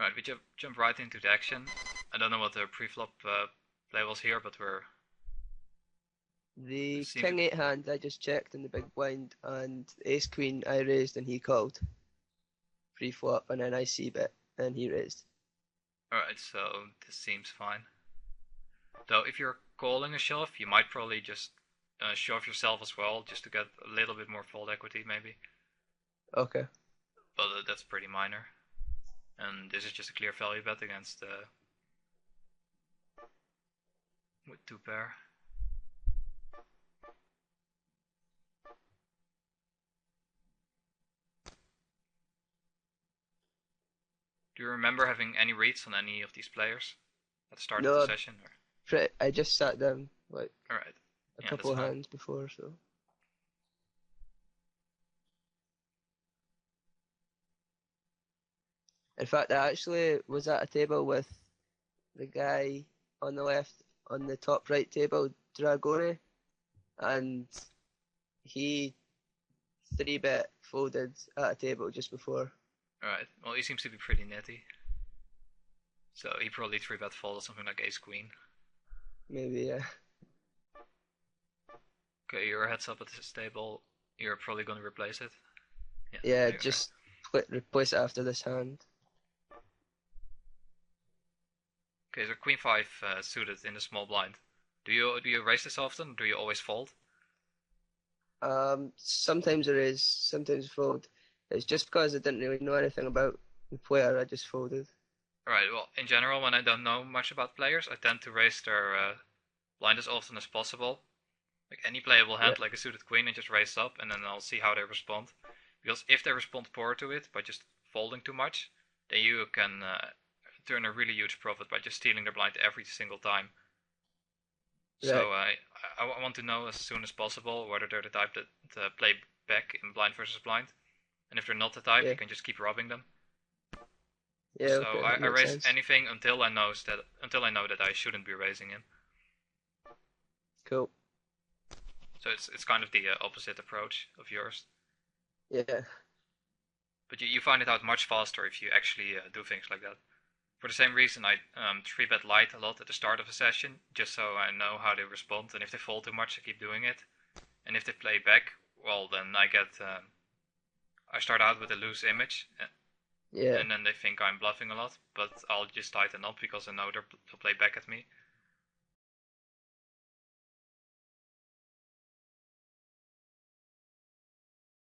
Right, we jump right into the action. I don't know what the pre-flop play was here, but The seem to. king 8 hand I just checked in the big blind, and ace queen I raised and he called pre-flop, and then I c-bet and he raised. Alright, so this seems fine. Though if you're calling a shove, you might probably just shove yourself as well, just to get a little bit more fold equity maybe. Okay. But that's pretty minor. And this is just a clear value bet against with two pair. Do you remember having any reads on any of these players at the start of the No, session? Or? I just sat down like Alright, a yeah, that's couple of fine. hands before, so. In fact, I actually was at a table with the guy on the left, on the top right table, Dragone, and he 3-bet folded at a table just before. Alright, well he seems to be pretty nitty. So he probably 3-bet folded something like ace queen. Maybe, yeah. Okay, your heads up at this table. You're probably going to replace it. Yeah, Okay. just replace it after this hand. Okay, so queen 5 suited in the small blind. Do you raise this often? Or do you always fold? Sometimes it is, sometimes fold. It's just because I didn't really know anything about the player, I just folded. Alright, well, in general, when I don't know much about players, I tend to raise their blind as often as possible. Like any playable Yeah, hand, like a suited queen, and just raise up, and then I'll see how they respond. Because if they respond poor to it by just folding too much, then you can turn a really huge profit by just stealing their blind every single time. right. So I want to know as soon as possible whether they're the type that play back in blind versus blind, and if they're not the type, you Yeah, can just keep robbing them. yeah, So okay, that I makes raise sense. anything until I know that I shouldn't be raising him. Cool. So it's kind of the opposite approach of yours. Yeah, But you find it out much faster if you actually do things like that. For the same reason, I 3-bet light a lot at the start of a session, just so I know how they respond. And if they fold too much, I keep doing it. And if they play back, well, then I start out with a loose image, yeah, and then they think I'm bluffing a lot. But I'll just tighten up because I know they'll play back at me.